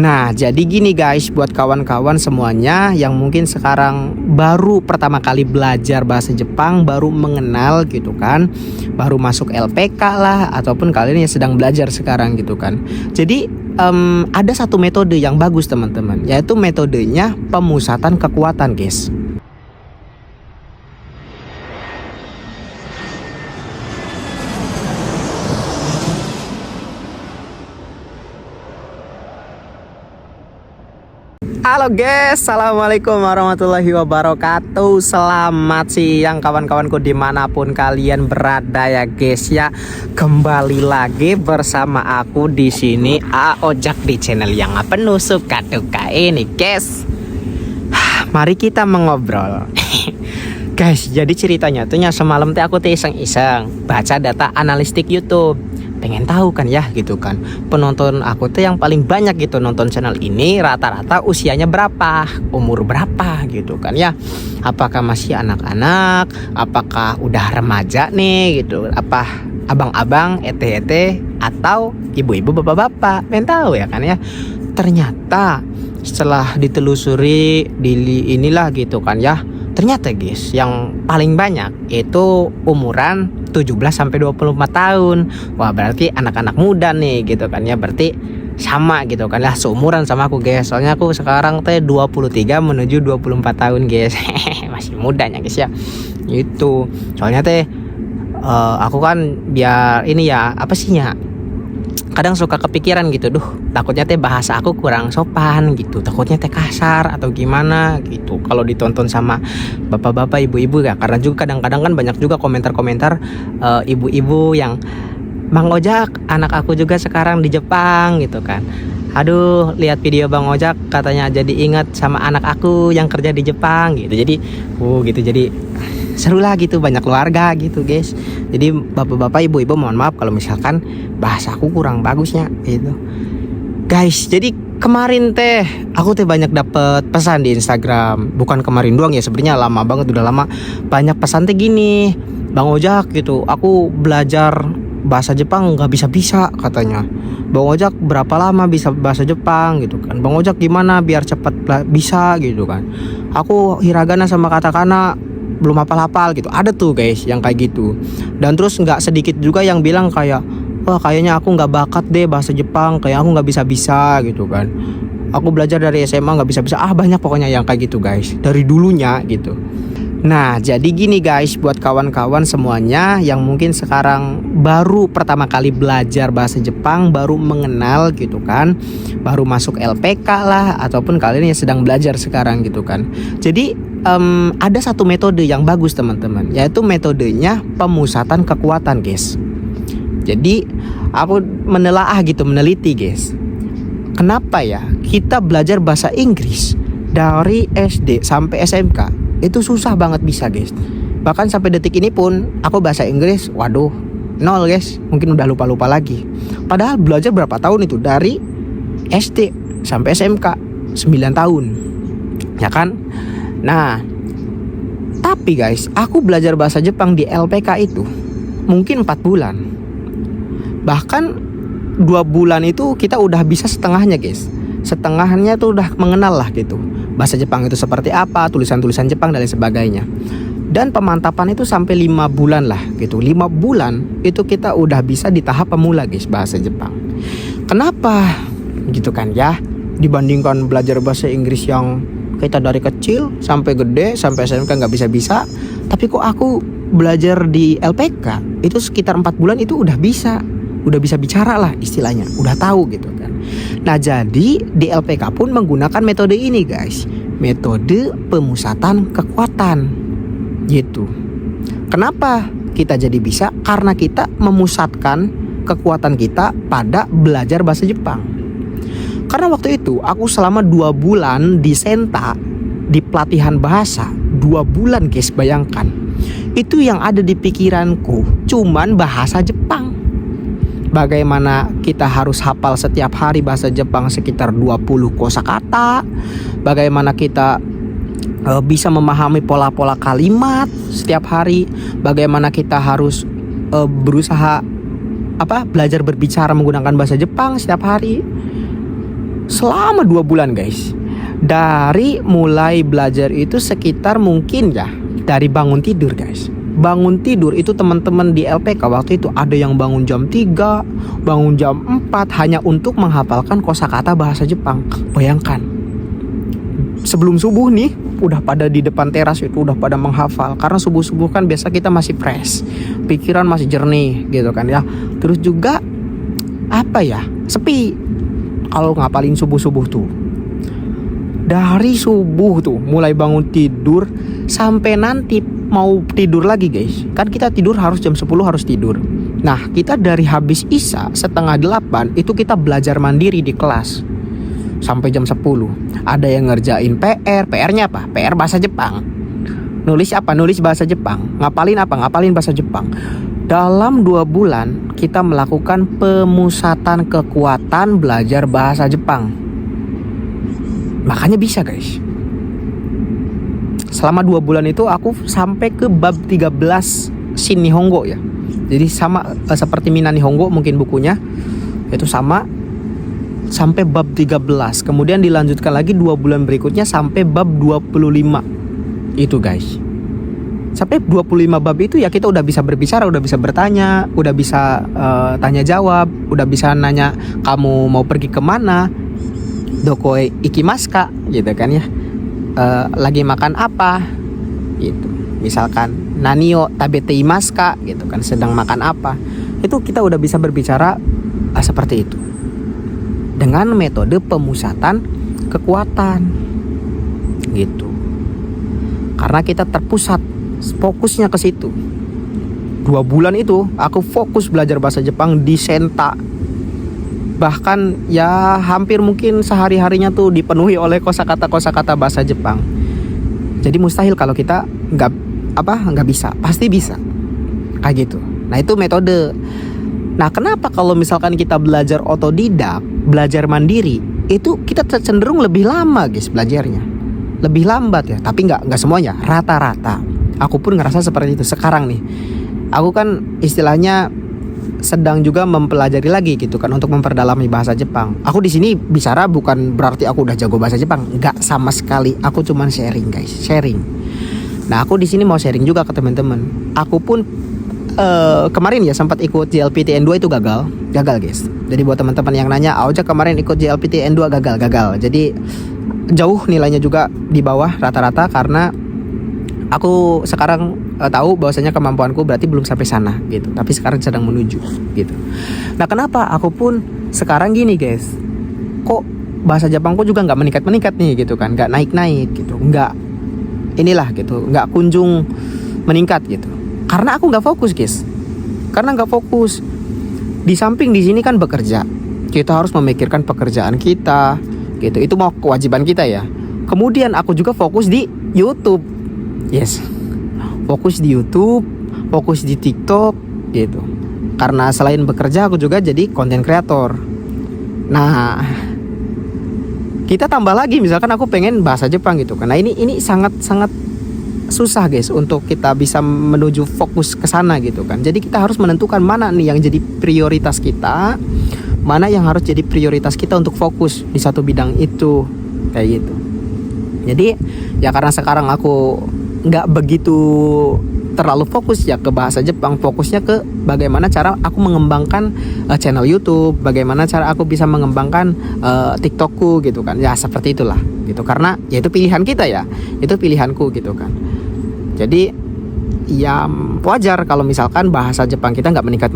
Nah, jadi gini guys, buat kawan-kawan semuanya yang mungkin sekarang baru pertama kali belajar bahasa Jepang, baru mengenal gitu kan, baru masuk LPK lah, ataupun kalian yang sedang belajar sekarang gitu kan. Jadi ada satu metode yang bagus teman-teman, yaitu metodenya pemusatan kekuatan guys. Halo guys, assalamualaikum warahmatullahi wabarakatuh. Selamat siang kawan-kawanku dimanapun kalian berada ya guys ya. Kembali lagi bersama aku di sini Ojak di channel yang penuh suka duka ini guys. Mari kita mengobrol. Guys, jadi ceritanya tuh semalam teh aku iseng-iseng baca data analistik YouTube. Pengen tahu kan ya gitu kan, penonton aku tuh yang paling banyak gitu nonton channel ini rata-rata usianya berapa, umur berapa gitu kan ya. Apakah masih anak-anak, apakah udah remaja nih gitu, apa abang-abang, ete-ete, atau ibu-ibu, bapak-bapak. Pengen tahu ya kan ya. Ternyata setelah ditelusuri inilah gitu kan ya, ternyata guys yang paling banyak itu umuran 17 sampai 24 tahun. Wah, berarti anak-anak muda nih gitu kan ya. Berarti sama gitu kan ya, seumuran sama aku guys. Soalnya aku sekarang teh 23 menuju 24 tahun guys. Masih mudanya guys ya. Itu. Soalnya teh aku kan biar ini ya, apa sih ya? Kadang suka kepikiran gitu, takutnya teh bahasa aku kurang sopan gitu, takutnya teh kasar atau gimana gitu kalau ditonton sama bapak-bapak, ibu-ibu ya. Karena juga kadang-kadang kan banyak juga komentar-komentar ibu-ibu yang, Bang Ojak, anak aku juga sekarang di Jepang gitu kan. Aduh, lihat video Bang Ojak katanya jadi ingat sama anak aku yang kerja di Jepang gitu. Jadi gitu, jadi seru lah gitu, banyak keluarga gitu guys. Jadi bapak-bapak, ibu-ibu mohon maaf kalau misalkan bahasaku kurang bagusnya gitu guys. Jadi kemarin teh aku banyak dapet pesan di Instagram. Bukan kemarin doang ya, sebenarnya lama banget, udah lama. Banyak pesan teh gini, Bang Ojak gitu, aku belajar bahasa Jepang nggak bisa-bisa katanya. Bang Ojak berapa lama bisa bahasa Jepang gitu kan. Bang Ojak gimana biar cepat bisa gitu kan. Aku hiragana sama katakana belum hafal-hafal gitu. Ada tuh guys yang kayak gitu. Dan terus nggak sedikit juga yang bilang kayak, wah kayaknya aku nggak bakat deh bahasa Jepang, kayak aku nggak bisa-bisa gitu kan. Aku belajar dari SMA nggak bisa-bisa. Banyak pokoknya yang kayak gitu guys, dari dulunya gitu. Nah, jadi gini guys, buat kawan-kawan semuanya yang mungkin sekarang baru pertama kali belajar bahasa Jepang, baru mengenal gitu kan, baru masuk LPK lah, ataupun kalian yang sedang belajar sekarang gitu kan. Jadi ada satu metode yang bagus teman-teman, yaitu metodenya pemusatan kekuatan guys. Jadi aku meneliti guys, kenapa ya kita belajar bahasa Inggris dari SD sampai SMK itu susah banget bisa guys. Bahkan sampai detik ini pun aku bahasa Inggris, waduh, nol guys. Mungkin udah lupa-lupa lagi. Padahal belajar berapa tahun itu, dari SD sampai SMK 9 tahun, ya kan. Nah, tapi guys, aku belajar bahasa Jepang di LPK itu mungkin 4 bulan. Bahkan 2 bulan itu kita udah bisa setengahnya guys. Setengahnya tuh udah mengenal lah gitu, bahasa Jepang itu seperti apa, tulisan-tulisan Jepang dan lain sebagainya. Dan pemantapan itu sampai 5 bulan lah gitu. 5 bulan itu kita udah bisa di tahap pemula guys bahasa Jepang. Kenapa gitu kan ya, dibandingkan belajar bahasa Inggris yang kita dari kecil sampai gede sampai SMK nggak bisa-bisa. Tapi kok aku belajar di LPK itu sekitar 4 bulan itu udah bisa bicara lah istilahnya, udah tahu gitu kan. Nah, jadi di LPK pun menggunakan metode ini guys, metode pemusatan kekuatan gitu. Kenapa kita jadi bisa? Karena kita memusatkan kekuatan kita pada belajar bahasa Jepang. Karena waktu itu aku selama 2 bulan di Senta, di pelatihan bahasa 2 bulan guys, bayangkan. Itu yang ada di pikiranku cuman bahasa Jepang. Bagaimana kita harus hafal setiap hari bahasa Jepang sekitar 20 kosakata. Bagaimana kita bisa memahami pola-pola kalimat setiap hari. Bagaimana kita harus berusaha belajar berbicara menggunakan bahasa Jepang setiap hari. selama 2 bulan guys. Dari mulai belajar itu sekitar mungkin ya dari bangun tidur guys. Bangun tidur itu teman-teman di LPK waktu itu ada yang bangun jam 3, bangun jam 4 hanya untuk menghafalkan kosakata bahasa Jepang. Bayangkan. Sebelum subuh nih udah pada di depan teras itu udah pada menghafal, karena subuh-subuh kan biasa kita masih fresh, pikiran masih jernih gitu kan ya. Terus juga apa ya, sepi kalau ngapalin subuh-subuh tuh. Dari subuh tuh mulai bangun tidur sampai nanti mau tidur lagi guys. Kan kita tidur harus jam 10 harus tidur. Nah kita dari habis Isya setengah 8 itu kita belajar mandiri di kelas sampai jam 10. Ada yang ngerjain PR-nya apa? PR bahasa Jepang. Nulis apa? Nulis bahasa Jepang. Ngapalin apa? Ngapalin bahasa Jepang. Dalam 2 bulan kita melakukan pemusatan kekuatan belajar bahasa Jepang. Makanya bisa guys. Selama 2 bulan itu aku sampai ke bab 13 Shin Nihongo ya. Jadi sama seperti Mina Nihongo mungkin bukunya. Itu sama sampai bab 13. Kemudian dilanjutkan lagi 2 bulan berikutnya sampai bab 25. Itu guys. Sampai 25 bab itu ya kita udah bisa berbicara, udah bisa bertanya, udah bisa tanya jawab, udah bisa nanya kamu mau pergi kemana, dokoe ikimaska gitu kan ya, lagi makan apa gitu. Misalkan nanio tabete imaska gitu kan, sedang makan apa. Itu kita udah bisa berbicara seperti itu dengan metode pemusatan kekuatan gitu. Karena kita terpusat fokusnya ke situ. 2 bulan itu aku fokus belajar bahasa Jepang di Senta. Bahkan ya hampir mungkin sehari-harinya tuh dipenuhi oleh kosakata bahasa Jepang. Jadi mustahil kalau kita nggak bisa, pasti bisa kayak gitu. Nah itu metode. Nah kenapa kalau misalkan kita belajar otodidak, belajar mandiri, itu kita cenderung lebih lama guys belajarnya, lebih lambat ya. Tapi nggak semuanya, rata-rata. Aku pun ngerasa seperti itu sekarang nih. Aku kan istilahnya sedang juga mempelajari lagi gitu kan untuk memperdalami bahasa Jepang. Aku di sini bicara bukan berarti aku udah jago bahasa Jepang, nggak sama sekali. Aku cuman sharing guys, sharing. Nah aku di sini mau sharing juga ke teman-teman. Aku pun kemarin ya sempat ikut JLPTN 2 itu gagal guys. Jadi buat teman-teman yang nanya, Aoja kemarin ikut JLPTN 2 gagal. Jadi jauh nilainya juga di bawah rata-rata karena aku sekarang tahu bahwasanya kemampuanku berarti belum sampai sana gitu. Tapi sekarang sedang menuju gitu. Nah kenapa aku pun sekarang gini guys, kok bahasa Jepangku juga nggak meningkat nih gitu kan, nggak naik gitu, nggak inilah gitu, nggak kunjung meningkat gitu. Karena aku nggak fokus guys. Karena nggak fokus. Di samping di sini kan bekerja, kita harus memikirkan pekerjaan kita gitu. Itu mau kewajiban kita ya. Kemudian aku juga fokus di YouTube. Yes, fokus di YouTube, fokus di TikTok gitu. Karena selain bekerja aku juga jadi content creator. Nah, kita tambah lagi misalkan aku pengen bahasa Jepang gitu. Karena ini sangat susah guys untuk kita bisa menuju fokus ke sana gitu kan. Jadi kita harus menentukan mana nih yang jadi prioritas kita, mana yang harus jadi prioritas kita untuk fokus di satu bidang itu kayak gitu. Jadi ya karena sekarang aku nggak begitu terlalu fokus ya ke bahasa Jepang, fokusnya ke bagaimana cara aku mengembangkan channel YouTube, bagaimana cara aku bisa mengembangkan TikTokku gitu kan, ya seperti itulah gitu. Karena ya itu pilihan kita ya, itu pilihanku gitu kan. Jadi ya wajar kalau misalkan bahasa Jepang kita nggak meningkat,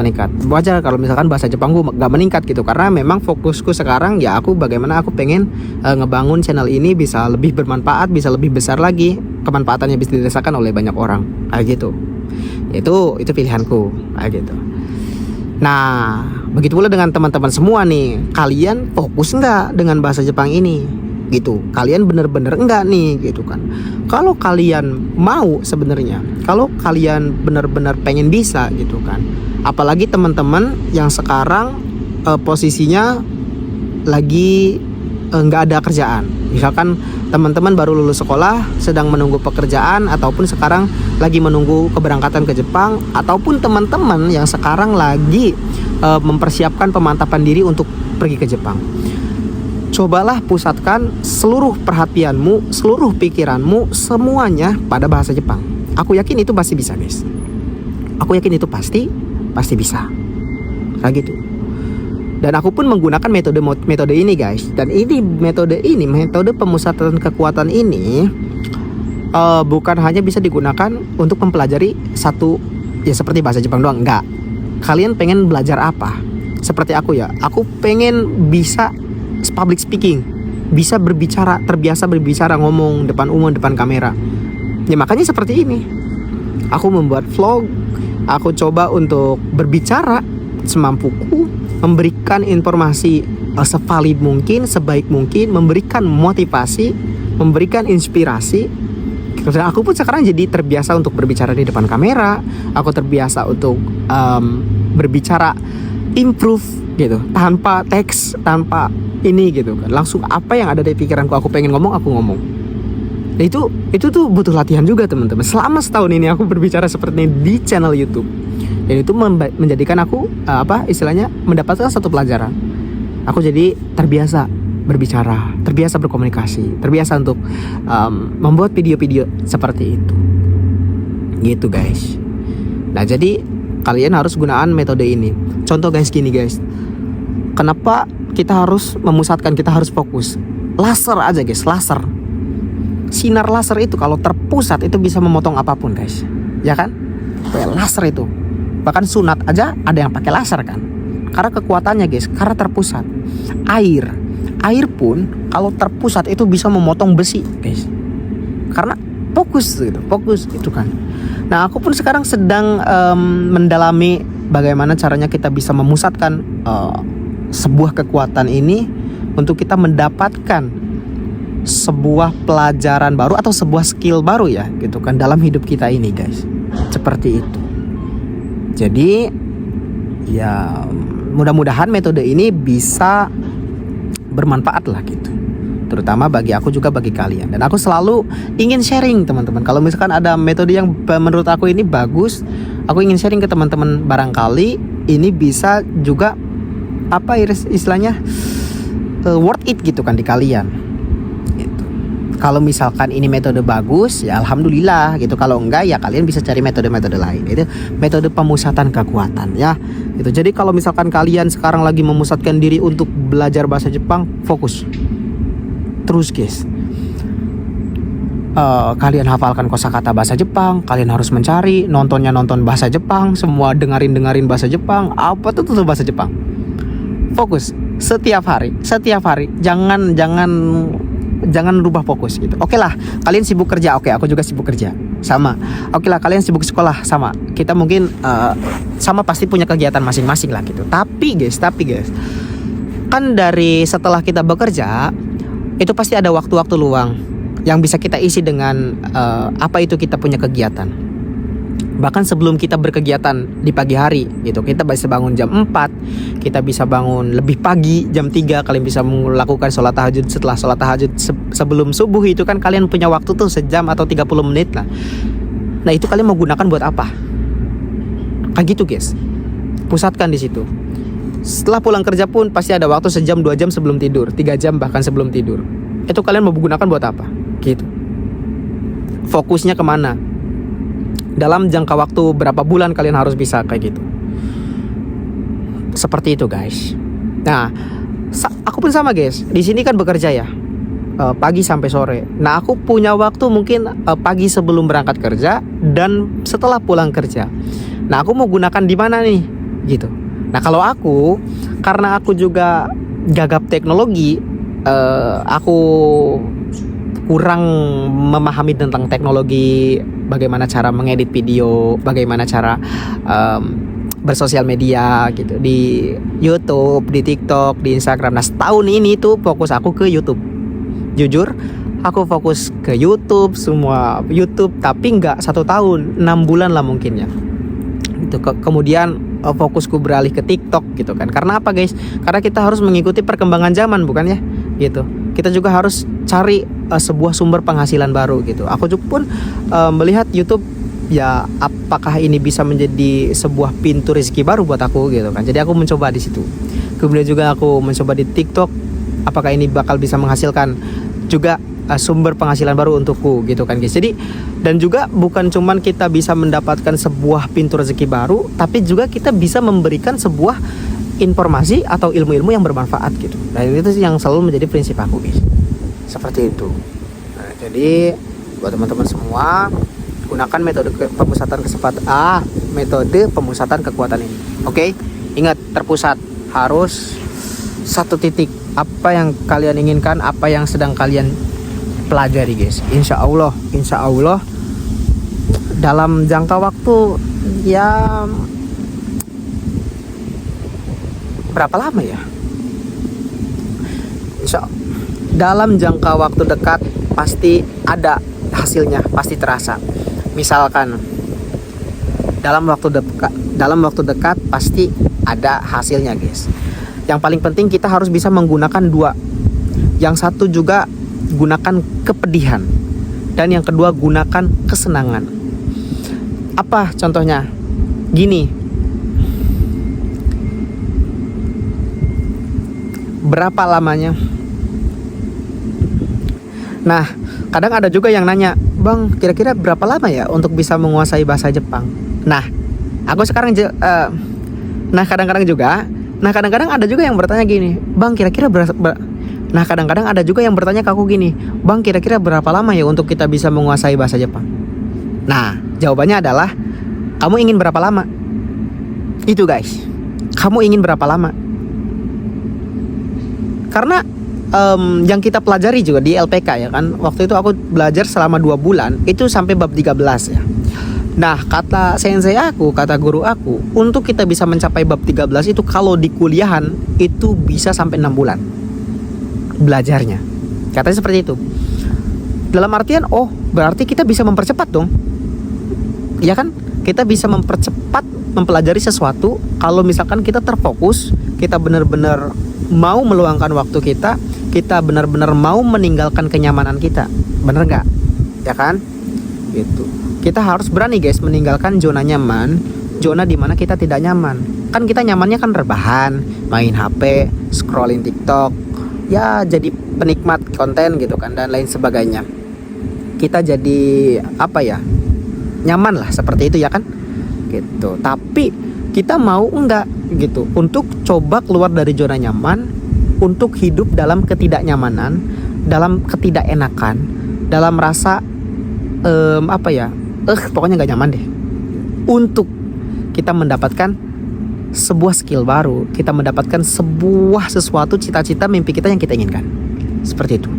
wajar kalau misalkan bahasa Jepangku nggak meningkat gitu. Karena memang fokusku sekarang ya aku bagaimana aku pengen ngebangun channel ini bisa lebih bermanfaat, bisa lebih besar lagi, kemanfaatannya bisa dirasakan oleh banyak orang kayak gitu. Itu pilihanku kayak gitu. Nah begitu pula dengan teman-teman semua nih, kalian fokus nggak dengan bahasa Jepang ini gitu? Kalian bener-bener enggak nih gitu kan? Kalau kalian mau sebenarnya, kalau kalian bener-bener pengen bisa gitu kan, apalagi teman-teman yang sekarang posisinya lagi nggak ada kerjaan. Misalkan teman-teman baru lulus sekolah, sedang menunggu pekerjaan, ataupun sekarang lagi menunggu keberangkatan ke Jepang, ataupun teman-teman yang sekarang lagi mempersiapkan pemantapan diri untuk pergi ke Jepang. cobalah pusatkan seluruh perhatianmu, seluruh pikiranmu, semuanya pada bahasa Jepang. Aku yakin itu pasti bisa, guys. Aku yakin itu pasti bisa. Kayak gitu. Dan aku pun menggunakan metode ini, guys. Dan metode pemusatan kekuatan ini bukan hanya bisa digunakan untuk mempelajari satu, ya seperti bahasa Jepang doang, enggak. Kalian pengen belajar apa? Seperti aku ya, aku pengen bisa public speaking, bisa berbicara, terbiasa berbicara, ngomong depan umum, depan kamera. Ya makanya seperti ini, aku membuat vlog, aku coba untuk berbicara semampuku, memberikan informasi sevalid mungkin, sebaik mungkin, memberikan motivasi, memberikan inspirasi. Dan aku pun sekarang jadi terbiasa untuk berbicara di depan kamera. Aku terbiasa untuk berbicara improve gitu, tanpa teks, tanpa ini gitu kan, langsung apa yang ada di pikiranku, aku pengen ngomong, aku ngomong. Nah, itu tuh butuh latihan juga, teman-teman. Selama setahun ini aku berbicara seperti ini di channel YouTube, dan itu menjadikan aku istilahnya mendapatkan satu pelajaran. Aku jadi terbiasa berbicara, terbiasa berkomunikasi, terbiasa untuk membuat video-video seperti itu gitu, guys. Nah, jadi kalian harus gunakan metode ini. Contoh, guys, gini, guys, kenapa kita harus memusatkan, kita harus fokus. Laser aja, guys, laser. Sinar laser itu kalau terpusat itu bisa memotong apapun, guys. Ya kan? Kayak laser itu. Bahkan sunat aja ada yang pakai laser kan. Karena kekuatannya, guys, karena terpusat. Air pun kalau terpusat itu bisa memotong besi, guys. Karena fokus itu kan. Nah, aku pun sekarang sedang mendalami bagaimana caranya kita bisa memusatkan sebuah kekuatan ini untuk kita mendapatkan sebuah pelajaran baru atau sebuah skill baru, ya gitu kan, dalam hidup kita ini, guys. Seperti itu. Jadi ya mudah-mudahan metode ini bisa bermanfaat lah gitu, terutama bagi aku juga bagi kalian. Dan aku selalu ingin sharing, teman-teman. Kalau misalkan ada metode yang menurut aku ini bagus, aku ingin sharing ke teman-teman, barangkali ini bisa juga istilahnya worth it gitu kan di kalian gitu. Kalau misalkan ini metode bagus, ya alhamdulillah gitu. Kalau enggak, ya kalian bisa cari metode-metode lain. Itu metode pemusatan kekuatan, ya gitu. Jadi kalau misalkan kalian sekarang lagi memusatkan diri untuk belajar bahasa Jepang, fokus terus, guys. Kalian hafalkan kosakata bahasa Jepang, kalian harus mencari, nonton bahasa Jepang, semua dengerin bahasa Jepang, apa tuh bahasa Jepang. Fokus setiap hari, jangan rubah fokus gitu. Oke lah, kalian sibuk kerja, oke, aku juga sibuk kerja, sama. Oke lah, kalian sibuk sekolah, sama. Kita mungkin sama, pasti punya kegiatan masing-masing lah gitu. Tapi guys, kan dari setelah kita bekerja itu pasti ada waktu-waktu luang yang bisa kita isi dengan apa itu kita punya kegiatan. Bahkan sebelum kita berkegiatan di pagi hari gitu, kita bisa bangun jam 4, kita bisa bangun lebih pagi jam 3, kalian bisa melakukan sholat tahajud. Setelah sholat tahajud sebelum subuh itu kan kalian punya waktu tuh sejam atau 30 menit lah. Nah, itu kalian mau gunakan buat apa? Kayak gitu, guys. Pusatkan di situ. Setelah pulang kerja pun pasti ada waktu sejam 2 jam sebelum tidur, 3 jam bahkan sebelum tidur. Itu kalian mau gunakan buat apa? Gitu. Fokusnya kemana? Dalam jangka waktu berapa bulan kalian harus bisa kayak gitu. Seperti itu, guys. Nah, aku pun sama, guys. Di sini kan bekerja ya, pagi sampai sore. Nah, aku punya waktu mungkin pagi sebelum berangkat kerja dan setelah pulang kerja. Nah, aku mau gunakan di mana nih? Gitu. Nah, kalau aku, karena aku juga gagap teknologi, aku kurang memahami tentang teknologi, bagaimana cara mengedit video, bagaimana cara bersosial media gitu, di YouTube, di TikTok, di Instagram. Nah, setahun ini tuh fokus aku ke YouTube. Jujur, aku fokus ke YouTube, semua YouTube, tapi nggak 1 tahun, 6 bulan lah mungkin ya. Itu kemudian fokusku beralih ke TikTok gitu kan. Karena apa, guys? Karena kita harus mengikuti perkembangan zaman, bukan ya? Gitu. Kita juga harus cari sebuah sumber penghasilan baru gitu. Aku juga pun melihat YouTube, ya apakah ini bisa menjadi sebuah pintu rezeki baru buat aku gitu kan. Jadi aku mencoba di situ. Kemudian juga aku mencoba di TikTok. apakah ini bakal bisa menghasilkan juga sumber penghasilan baru untukku gitu kan guys. Jadi dan juga bukan cuman kita bisa mendapatkan sebuah pintu rezeki baru, tapi juga kita bisa memberikan sebuah informasi atau ilmu-ilmu yang bermanfaat gitu. Nah itu sih yang selalu menjadi prinsip aku guys, seperti itu. Nah, jadi buat teman-teman semua, gunakan metode pemusatan kekuatan ini. Oke? Ingat, terpusat, harus satu titik. Apa yang kalian inginkan, apa yang sedang kalian pelajari guys. Insya Allah dalam jangka waktu ya berapa lama ya? Dalam jangka waktu dekat pasti ada hasilnya, pasti terasa. Misalkan dalam waktu dekat pasti ada hasilnya guys. Yang paling penting kita harus bisa menggunakan dua. Yang satu juga gunakan kepedihan, dan yang kedua gunakan kesenangan. Apa contohnya? Gini, berapa lamanya? Nah, kadang ada juga yang nanya, Bang, kira-kira berapa lama ya untuk bisa menguasai bahasa Jepang? Nah, aku sekarang kadang-kadang ada juga yang bertanya gini, Bang, kira-kira kadang-kadang ada juga yang bertanya ke aku gini, Bang, kira-kira berapa lama ya untuk kita bisa menguasai bahasa Jepang? Nah, jawabannya adalah, kamu ingin berapa lama? Itu guys, kamu ingin berapa lama? Karena yang kita pelajari juga di LPK ya kan, waktu itu aku belajar selama 2 bulan, itu sampai bab 13 ya. Nah, kata sensei aku, kata guru aku, untuk kita bisa mencapai bab 13 itu kalau di kuliahan itu bisa sampai 6 bulan belajarnya. Katanya seperti itu. Dalam artian, oh berarti kita bisa mempercepat dong. Ya kan? Kita bisa mempercepat mempelajari sesuatu kalau misalkan kita terfokus, kita benar-benar mau meluangkan waktu kita benar-benar mau meninggalkan kenyamanan kita. Bener nggak? Ya kan? Gitu. Kita harus berani guys meninggalkan zona nyaman, zona dimana kita tidak nyaman. Kan kita nyamannya kan rebahan, main HP, scrolling TikTok, ya jadi penikmat konten gitu kan, dan lain sebagainya. Kita jadi apa ya, nyaman lah seperti itu ya kan gitu. Tapi kita mau enggak gitu untuk coba keluar dari zona nyaman, untuk hidup dalam ketidaknyamanan, dalam ketidakenakan, dalam rasa pokoknya nggak nyaman deh, untuk kita mendapatkan sebuah skill baru, kita mendapatkan sebuah sesuatu, cita-cita, mimpi kita yang kita inginkan. Seperti itu.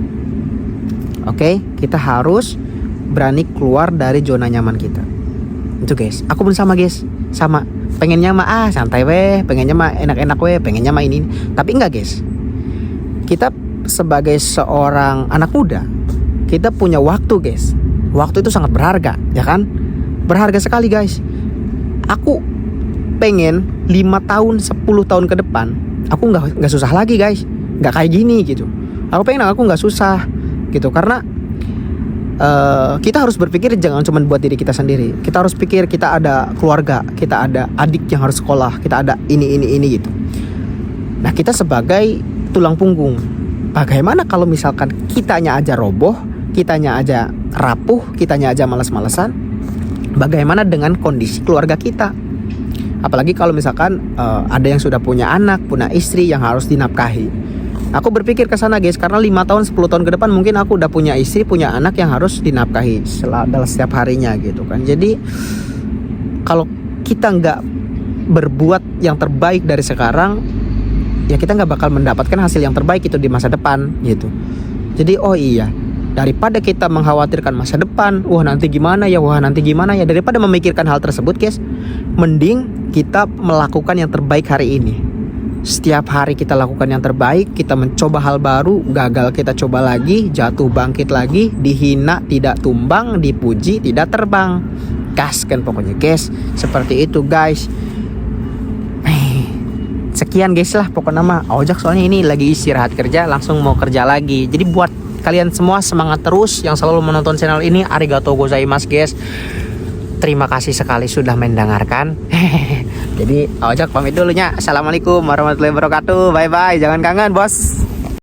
Oke, kita harus berani keluar dari zona nyaman kita. Itu guys, aku pun sama guys, sama pengennya mah santai weh, pengennya mah enak-enak weh, pengennya mah ini. Tapi enggak guys, kita sebagai seorang anak muda, kita punya waktu guys. Waktu itu sangat berharga, ya kan? Berharga sekali guys. Aku pengen 5 tahun, 10 tahun ke depan aku nggak susah lagi guys, nggak kayak gini gitu. Aku pengen aku nggak susah gitu, karena kita harus berpikir jangan cuma buat diri kita sendiri. Kita harus pikir kita ada keluarga, kita ada adik yang harus sekolah, kita ada ini gitu. Nah, kita sebagai tulang punggung, bagaimana kalau misalkan kitanya aja roboh, kitanya aja rapuh, kitanya aja malas-malesan, bagaimana dengan kondisi keluarga kita? Apalagi kalau misalkan ada yang sudah punya anak, punya istri yang harus dinafkahi. Aku berpikir ke sana guys, karena 5 tahun, 10 tahun ke depan mungkin aku udah punya istri, punya anak yang harus dinafkahi dalam setiap harinya gitu kan. Jadi kalau kita nggak berbuat yang terbaik dari sekarang, ya kita nggak bakal mendapatkan hasil yang terbaik itu di masa depan gitu. Jadi daripada kita mengkhawatirkan masa depan, nanti gimana ya, daripada memikirkan hal tersebut guys, mending kita melakukan yang terbaik hari ini. Setiap hari kita lakukan yang terbaik, kita mencoba hal baru, gagal kita coba lagi, jatuh bangkit lagi, dihina tidak tumbang, dipuji tidak terbang. Gas kan pokoknya guys, seperti itu guys. Sekian guys lah pokoknya mah ojek, soalnya ini lagi istirahat kerja, langsung mau kerja lagi. Jadi buat kalian semua semangat terus yang selalu menonton channel ini. Arigatou gozaimasu guys. Terima kasih sekali sudah mendengarkan. Jadi ojek pamit dulunya. Assalamualaikum warahmatullahi wabarakatuh. Bye bye. Jangan kangen bos.